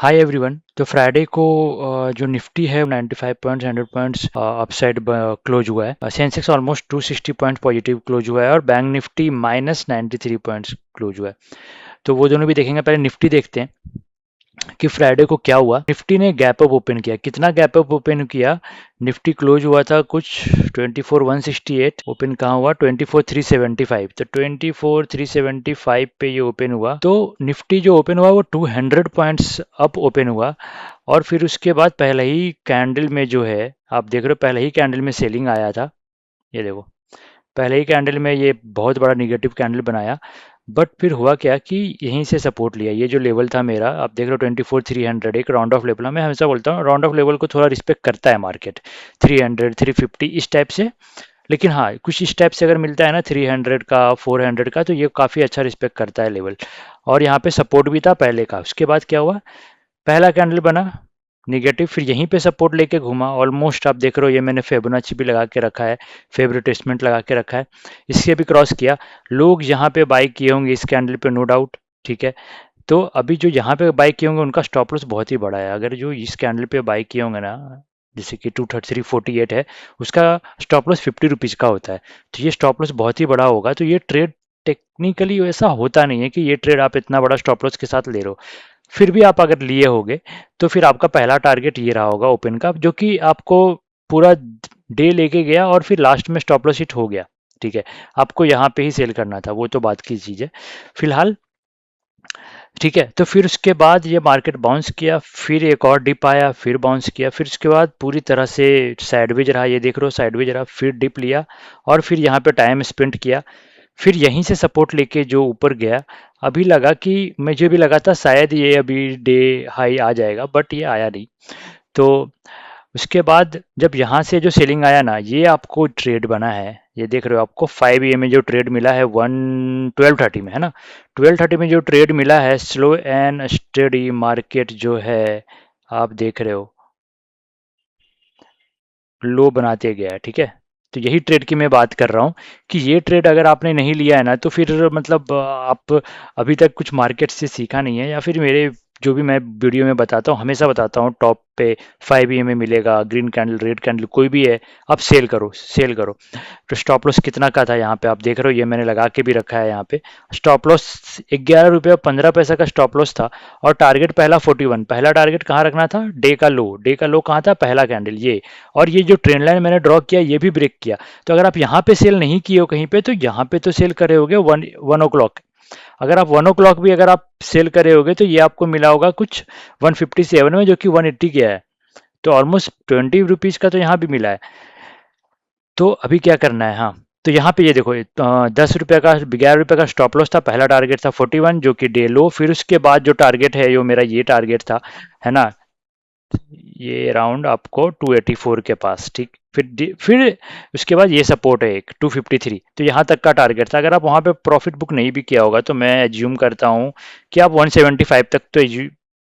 Hi everyone. तो Friday को जो निफ्टी है 95 पॉइंट्स 100 पॉइंट्स अपसाइड क्लोज हुआ है। Sensex almost 260 point positive close हुआ है और bank Nifty minus 93 points close हुआ है। तो वो दोनों भी देखेंगे। पहले निफ्टी देखते हैं कि फ्राइडे को क्या हुआ। निफ्टी ने गैप अप ओपन किया। कितना गैप अप ओपन किया? निफ्टी क्लोज हुआ था कुछ 24,168। ओपन कहाँ हुआ? 24,375। तो 24,375 पे ये ओपन हुआ। तो निफ्टी जो ओपन हुआ वो 200 पॉइंट्स अप ओपन हुआ। और फिर उसके बाद पहले ही कैंडल में जो है, आप देख रहे हो, पहले ही कैंडल में सेलिंग आया था। ये देखो, पहले ही कैंडल में ये बहुत बड़ा निगेटिव कैंडल बनाया। बट फिर हुआ क्या कि यहीं से सपोर्ट लिया। ये जो लेवल था मेरा, आप देख रहे हो 24,300, एक राउंड ऑफ लेवल है। मैं हमेशा बोलता हूँ राउंड ऑफ लेवल को थोड़ा रिस्पेक्ट करता है मार्केट। 300, 350 इस टाइप से। लेकिन हाँ, कुछ इस टाइप से अगर मिलता है ना 300 का, 400 का, तो ये काफ़ी अच्छा रिस्पेक्ट करता है लेवल। और यहाँ पे सपोर्ट भी था पहले का। उसके बाद क्या हुआ? पहला कैंडल बना निगेटिव, फिर यहीं पे सपोर्ट लेके घूमा। ऑलमोस्ट आप देख रहे हो, ये मैंने फिबोनाची भी लगा के रखा है, फेब रिट्रेसमेंट लगा के रखा है। इसके भी क्रॉस किया। लोग यहाँ पे बाई किए होंगे इस कैंडल पे, नो डाउट। ठीक है। तो अभी जो यहाँ पे बाई किए होंगे उनका स्टॉप लॉस बहुत ही बड़ा है। अगर जो इस कैंडल पे बाई किए होंगे ना, जैसे कि 233.48 है, उसका स्टॉप लॉस 50 रुपीज़ का होता है। तो ये स्टॉप लॉस बहुत ही बड़ा होगा। तो ये ट्रेड टेक्निकली ऐसा होता नहीं है कि ये ट्रेड आप इतना बड़ा स्टॉप लॉस के साथ ले रहे हो। फिर भी आप अगर लिए होगे तो फिर आपका पहला टारगेट ये रहा होगा ओपन का, जो कि आपको पूरा डे लेके गया और फिर लास्ट में स्टॉप लॉस हिट हो गया। ठीक है। आपको यहाँ पे ही सेल करना था, वो तो बात की चीज़ है फिलहाल। ठीक है। तो फिर उसके बाद ये मार्केट बाउंस किया, फिर एक और डिप आया, फिर बाउंस किया, फिर उसके बाद पूरी तरह से साइडवेज रहा। ये देख रहे हो साइडवेज रहा, फिर डिप लिया और फिर यहाँ पे टाइम स्पेंड किया। फिर यहीं से सपोर्ट लेके जो ऊपर गया। अभी लगा कि, मुझे भी लगा था शायद ये अभी डे हाई आ जाएगा, बट ये आया नहीं। तो उसके बाद जब यहाँ से जो सेलिंग आया ना, ये आपको ट्रेड बना है। ये देख रहे हो, आपको 5 AM में जो ट्रेड मिला है, 12:30 में है ना, 12:30 में जो ट्रेड मिला है, स्लो एंड स्टडी मार्केट जो है, आप देख रहे हो लो बनाते गया है। ठीक है। तो यही ट्रेड की मैं बात कर रहा हूँ कि ये ट्रेड अगर आपने नहीं लिया है ना, तो फिर मतलब आप अभी तक कुछ मार्केट से सीखा नहीं है। या फिर मेरे जो भी मैं वीडियो में बताता हूँ, हमेशा बताता हूँ टॉप पे 5 AM में मिलेगा, ग्रीन कैंडल, रेड कैंडल, कोई भी है, आप सेल करो, सेल करो। तो स्टॉप लॉस कितना का था यहाँ पे, आप देख रहे हो, ये मैंने लगा के भी रखा है यहाँ पे। स्टॉप लॉस 11 रुपये 15 पैसा का स्टॉप लॉस था। और टारगेट पहला 41। पहला टारगेट कहाँ रखना था? डे का लो। डे का लो कहाँ था? पहला कैंडल ये। और ये जो ट्रेंड लाइन मैंने ड्रॉ किया, ये भी ब्रेक किया। तो अगर आप यहाँ पे सेल नहीं किए हो कहीं पे, तो यहाँ पे तो सेल करे होगे 1 o'clock। अगर आप 1 o'clock भी अगर आप सेल करे होगे, तो ये आपको मिला होगा कुछ 157 में, जो कि 180 गया है। तो ऑलमोस्ट 20 रुपीज़ का तो यहाँ भी मिला है। तो अभी क्या करना है? हाँ, तो यहाँ पे ये देखो, 10 रुपये का, 11 रुपये का स्टॉप लॉस था। पहला टारगेट था 41, जो कि डे लो। फिर उसके बाद जो टारगेट है, जो मेरा ये टारगेट था, है ना, ये अराउंड आपको 284 के पास। ठीक। फिर उसके बाद ये सपोर्ट है एक 253। तो यहाँ तक का टारगेट था। अगर आप वहाँ पे प्रॉफिट बुक नहीं भी किया होगा, तो मैं एज्यूम करता हूँ कि आप 175 तक तो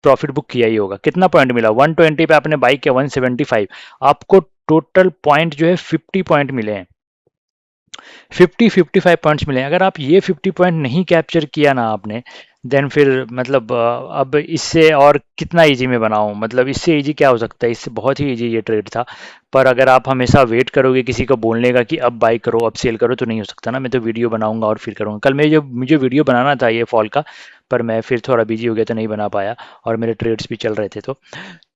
प्रॉफिट बुक किया ही होगा। कितना पॉइंट मिला? 120 पे आपने बाई किया, 175। आपको टोटल पॉइंट जो है 50 पॉइंट मिले हैं। 50-55 पॉइंट्स मिले हैं। अगर आप ये 50 पॉइंट नहीं कैप्चर किया ना आपने, देन फिर मतलब अब इससे और कितना इजी मैं बनाऊं? मतलब इससे इजी क्या हो सकता है? इससे बहुत ही इजी ये ट्रेड था। पर अगर आप हमेशा वेट करोगे किसी को बोलने का कि अब बाई करो, अब सेल करो, तो नहीं हो सकता ना। मैं तो वीडियो बनाऊंगा और फिर करूंगा। कल मुझे वीडियो बनाना था ये फॉल का, पर मैं फिर थोड़ा बिजी हो गया तो नहीं बना पाया। और मेरे ट्रेड्स भी चल रहे थे।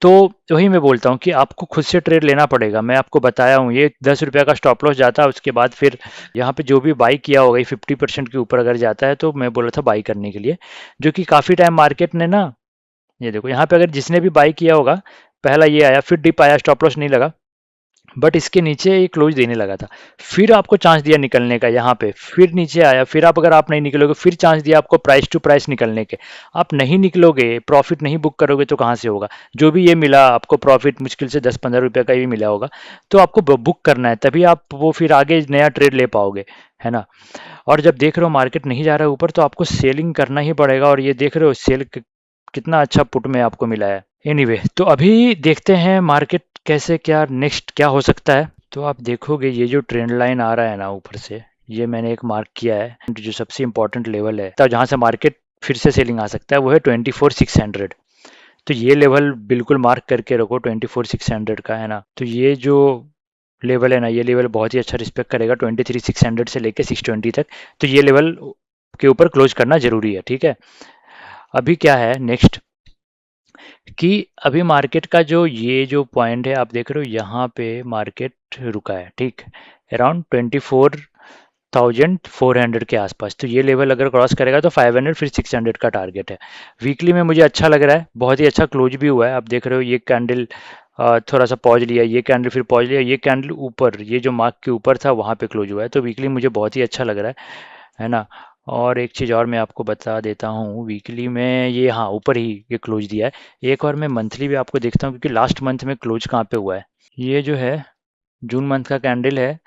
तो वही मैं बोलता हूँ कि आपको खुद से ट्रेड लेना पड़ेगा। मैं आपको बताया हूँ, ये 10 रुपये का स्टॉप लॉस जाता है। उसके बाद फिर यहाँ पे जो भी बाई किया होगा, ये 50% के ऊपर अगर जाता है, तो मैं बोला था बाई करने के लिए, जो कि काफ़ी टाइम मार्केट ने ना, ये देखो यहाँ पे अगर जिसने भी बाई किया होगा, पहला ये आया, फिर डिप आया, स्टॉप लॉस नहीं लगा, बट इसके नीचे ये क्लोज देने लगा था। फिर आपको चांस दिया निकलने का यहाँ पे, फिर नीचे आया, फिर आप अगर आप नहीं निकलोगे, फिर चांस दिया आपको प्राइस टू प्राइस निकलने के। आप नहीं निकलोगे, प्रॉफिट नहीं बुक करोगे, तो कहाँ से होगा? जो भी ये मिला आपको प्रॉफिट, मुश्किल से 10-15 रुपये का ही मिला होगा। तो आपको बुक करना है, तभी आप वो फिर आगे नया ट्रेड ले पाओगे, है ना। और जब देख रहे हो मार्केट नहीं जा रहा है ऊपर, तो आपको सेलिंग करना ही पड़ेगा। और ये देख रहे हो सेल कितना अच्छा पुट में आपको मिला है। एनीवे, तो अभी देखते हैं मार्केट कैसे, क्या नेक्स्ट क्या हो सकता है। तो आप देखोगे ये जो ट्रेंड लाइन आ रहा है ना ऊपर से, ये मैंने एक मार्क किया है, जो सबसे इंपॉर्टेंट लेवल है, तब जहाँ से मार्केट फिर से सेलिंग आ सकता है, वो है 24,600। तो ये लेवल बिल्कुल मार्क करके रखो 24,600 का, है ना। तो ये जो लेवल है ना, ये लेवल बहुत ही अच्छा रिस्पेक्ट करेगा 23,600 से लेके 620 तक। तो ये लेवल के ऊपर क्लोज करना जरूरी है, ठीक है। अभी क्या है नेक्स्ट, कि अभी मार्केट का जो ये जो पॉइंट है आप देख रहे हो, यहाँ पे मार्केट रुका है, ठीक, अराउंड 24,400 के आसपास। तो ये लेवल अगर क्रॉस करेगा तो 500 फिर 600 का टारगेट है। वीकली में मुझे अच्छा लग रहा है, बहुत ही अच्छा क्लोज भी हुआ है। आप देख रहे हो ये कैंडल थोड़ा सा पॉज लिया, ये कैंडल फिर पॉज लिया, ये कैंडल ऊपर, ये जो मार्क के ऊपर था वहाँ पे क्लोज हुआ है। तो वीकली मुझे बहुत ही अच्छा लग रहा है ना। और एक चीज़ और मैं आपको बता देता हूँ, वीकली में ये हाँ ऊपर ही ये क्लोज दिया है। एक और मैं मंथली भी आपको देखता हूँ, क्योंकि लास्ट मंथ में क्लोज कहाँ पे हुआ है। ये जो है जून मंथ का कैंडल है,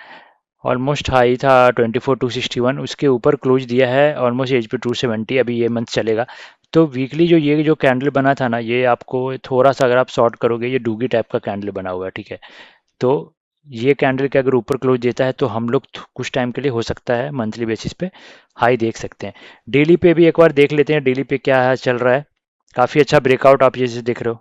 ऑलमोस्ट हाई था 24,261, उसके ऊपर क्लोज दिया है ऑलमोस्ट एज पे 270। अभी ये मंथ चलेगा। तो वीकली जो ये जो कैंडल बना था ना, ये आपको थोड़ा सा अगर आप शॉर्ट करोगे, ये डूगी टाइप का कैंडल बना हुआ है, ठीक है। तो ये कैंडल के अगर ऊपर क्लोज देता है तो हम लोग कुछ टाइम के लिए हो सकता है मंथली बेसिस पे हाई देख सकते हैं। डेली पे भी एक बार देख लेते हैं, डेली पे क्या है चल रहा है। काफ़ी अच्छा ब्रेकआउट आप जैसे देख रहे हो,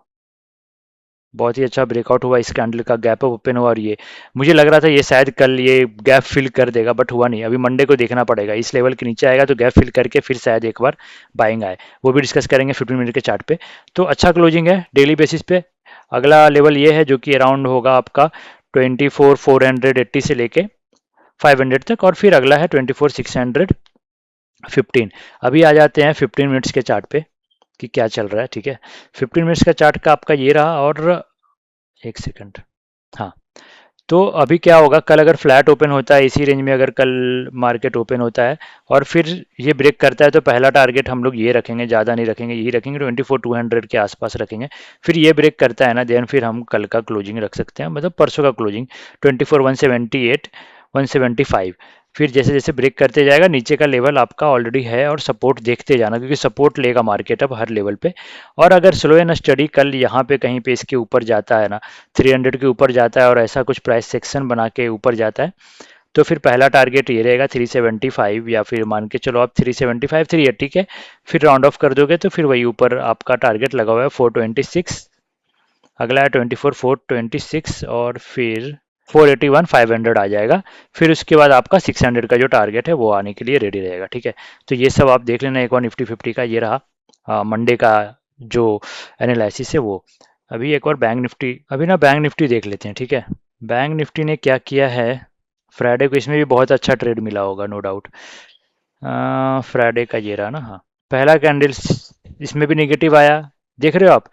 बहुत ही अच्छा ब्रेकआउट हुआ इस कैंडल का, गैप अप ओपन हुआ। और ये मुझे लग रहा था ये शायद कल ये गैप फिल कर देगा, बट हुआ नहीं। अभी मंडे को देखना पड़ेगा, इस लेवल के नीचे आएगा तो गैप फिल करके फिर शायद एक बार बाइंग आए। वो भी डिस्कस करेंगे 15 मिनट के चार्ट पे। तो अच्छा क्लोजिंग है डेली बेसिस पे। अगला लेवल ये है जो कि अराउंड होगा आपका 24,480 से लेके 500 तक, और फिर अगला है 24,615। अभी आ जाते हैं 15 मिनट्स के चार्ट पे कि क्या चल रहा है, ठीक है। 15 मिनट्स का चार्ट का आपका ये रहा। और एक सेकंड, हाँ। तो अभी क्या होगा, कल अगर फ्लैट ओपन होता है इसी रेंज में, अगर कल मार्केट ओपन होता है और फिर ये ब्रेक करता है, तो पहला टारगेट हम लोग ये रखेंगे, ज़्यादा नहीं रखेंगे, यही रखेंगे 24,200 के आसपास रखेंगे। फिर ये ब्रेक करता है ना, देन फिर हम कल का क्लोजिंग रख सकते हैं, मतलब परसों का क्लोजिंग 24,178 175। फिर जैसे जैसे ब्रेक करते जाएगा, नीचे का लेवल आपका ऑलरेडी है, और सपोर्ट देखते जाना, क्योंकि सपोर्ट लेगा मार्केट अब हर लेवल पे। और अगर स्लो एंड स्टडी कल यहाँ पे कहीं पे इसके ऊपर जाता है ना, 300 के ऊपर जाता है और ऐसा कुछ प्राइस सेक्शन बना के ऊपर जाता है, तो फिर पहला टारगेट ये रहेगा 375, या फिर मान के चलो आप 375 380 के। फिर राउंड ऑफ कर दोगे तो फिर वही ऊपर आपका टारगेट लगा हुआ है 426। अगला है 24,426, और फिर 481 500 आ जाएगा। फिर उसके बाद आपका 600 का जो टारगेट है वो आने के लिए रेडी रहेगा, ठीक है। तो ये सब आप देख लेना। एक और निफ्टी फिफ्टी का ये रहा मंडे का जो एनालिसिस है वो। अभी एक और बैंक निफ्टी, अभी ना बैंक निफ्टी देख लेते हैं, ठीक है। बैंक निफ्टी ने क्या किया है फ्राइडे को, इसमें भी बहुत अच्छा ट्रेड मिला होगा नो डाउट। फ्राइडे का ये रहा ना, हाँ। पहला कैंडल इसमें भी निगेटिव आया, देख रहे हो आप।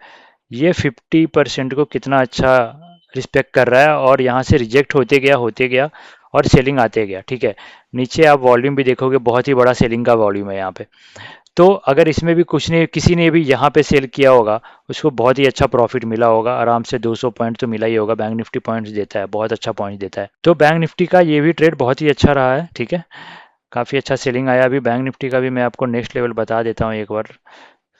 ये 50% को कितना अच्छा रिस्पेक्ट कर रहा है, और यहाँ से रिजेक्ट होते गया और सेलिंग आते गया, ठीक है। नीचे आप वॉल्यूम भी देखोगे, बहुत ही बड़ा सेलिंग का वॉल्यूम है यहाँ पे। तो अगर इसमें भी कुछ ने किसी ने भी यहाँ पे सेल किया होगा, उसको बहुत ही अच्छा प्रॉफिट मिला होगा, आराम से 200 पॉइंट तो मिला ही होगा। बैंक निफ्टी पॉइंट्स देता है, बहुत अच्छा पॉइंट देता है। तो बैंक निफ्टी का ये भी ट्रेड बहुत ही अच्छा रहा है, ठीक है। काफ़ी अच्छा सेलिंग आया। अभी बैंक निफ्टी का भी मैं आपको नेक्स्ट लेवल बता देता हूँ एक बार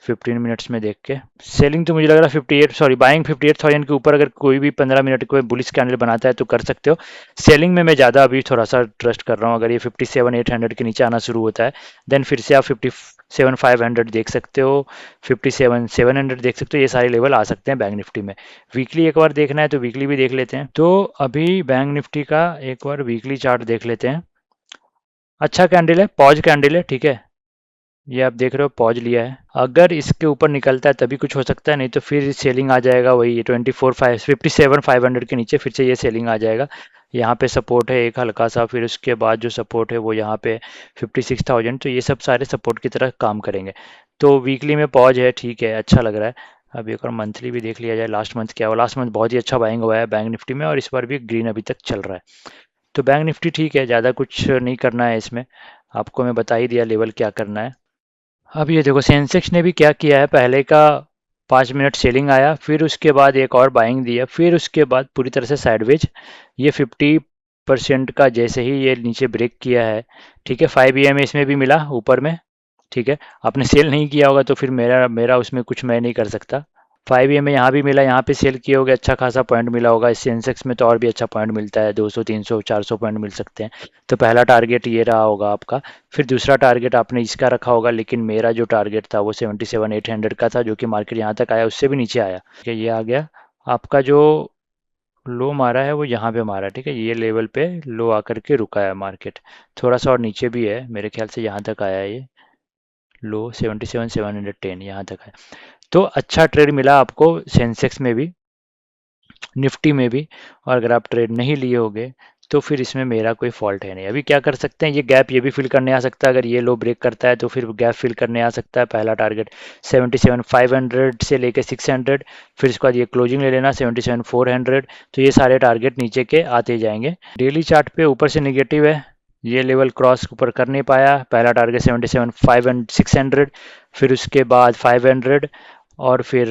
15 मिनट्स में देख के। सेलिंग तो मुझे लग रहा है 58, सॉरी बाइंग 58,000 के ऊपर अगर कोई भी 15 मिनट को बुलिश कैंडल बनाता है तो कर सकते हो। सेलिंग में मैं ज़्यादा अभी थोड़ा सा ट्रस्ट कर रहा हूँ। अगर ये 57,800 के नीचे आना शुरू होता है, देन फिर से आप 57,500 देख सकते हो, 57,700 देख सकते हो। ये सारे लेवल आ सकते हैं बैंक निफ्टी में। वीकली एक बार देखना है तो वीकली भी देख लेते हैं। तो अभी बैंक निफ्टी का एक बार वीकली चार्ट देख लेते हैं। अच्छा कैंडल है, पॉज कैंडल है, ठीक है। ये आप देख रहे हो पॉज लिया है। अगर इसके ऊपर निकलता है तभी कुछ हो सकता है, नहीं तो फिर सेलिंग आ जाएगा वही 57,500 के नीचे, फिर से ये सेलिंग आ जाएगा। यहाँ पे सपोर्ट है एक हल्का सा, फिर उसके बाद जो सपोर्ट है वो यहाँ पे 56,000। तो ये सब सारे सपोर्ट की तरह काम करेंगे। तो वीकली में पॉज है, ठीक है, अच्छा लग रहा है। अब एक और मंथली भी देख लिया जाए, लास्ट मंथ क्या हुआ। लास्ट मंथ बहुत ही अच्छा बाइंग हुआ है बैंक निफ्टी में, और इस बार भी ग्रीन अभी तक चल रहा है। तो बैंक निफ्टी ठीक है, ज़्यादा कुछ नहीं करना है इसमें। आपको मैं बता ही दिया लेवल क्या करना है। अब ये देखो सेंसेक्स ने भी क्या किया है, पहले का 5 मिनट सेलिंग आया, फिर उसके बाद एक और बाइंग दिया, फिर उसके बाद पूरी तरह से साइडवेज। ये 50% का जैसे ही ये नीचे ब्रेक किया है, ठीक है। 5 इसमें भी मिला ऊपर में, ठीक है। आपने सेल नहीं किया होगा तो फिर मेरा मेरा उसमें कुछ मैं नहीं कर सकता। 5 में यहाँ भी मिला, यहाँ पे सेल किए होगे, अच्छा खासा पॉइंट मिला होगा। इस सेंसेक्स में तो और भी अच्छा पॉइंट मिलता है, 200 300 400 पॉइंट मिल सकते हैं। तो पहला टारगेट ये रहा होगा आपका। फिर दूसरा टारगेट आपने इसका रखा होगा, लेकिन मेरा जो टारगेट था वो 77 800 का था, जो कि मार्केट यहाँ तक आया, उससे भी नीचे आया। ठीक है, ये आ गया। आपका जो लो मारा है वो यहाँ पे मारा है, ठीक है, ये लेवल पे लो आकर के रुका है मार्केट। थोड़ा सा और नीचे भी है मेरे ख्याल से, यहाँ तक आया है ये लो 77 710 यहाँ तक है। तो अच्छा ट्रेड मिला आपको सेंसेक्स में भी, निफ्टी में भी। और अगर आप ट्रेड नहीं लिए होगे तो फिर इसमें मेरा कोई फॉल्ट है नहीं। अभी क्या कर सकते हैं, ये गैप ये भी फिल करने आ सकता है। अगर ये लो ब्रेक करता है तो फिर गैप फिल करने आ सकता है। पहला टारगेट 77 500 से लेके 600, फिर इसके बाद ये क्लोजिंग ले लेना 77 400। तो ये सारे टारगेट नीचे के आते जाएंगे। डेली चार्ट पे ऊपर से निगेटिव है, ये लेवल क्रॉस ऊपर कर नहीं पाया। पहला टारगेट 77 5 एंड 600, फिर उसके बाद 500 और फिर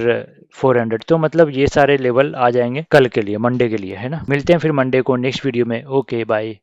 400। तो मतलब ये सारे लेवल आ जाएंगे कल के लिए, मंडे के लिए, है ना। मिलते हैं फिर मंडे को नेक्स्ट वीडियो में। Okay bye.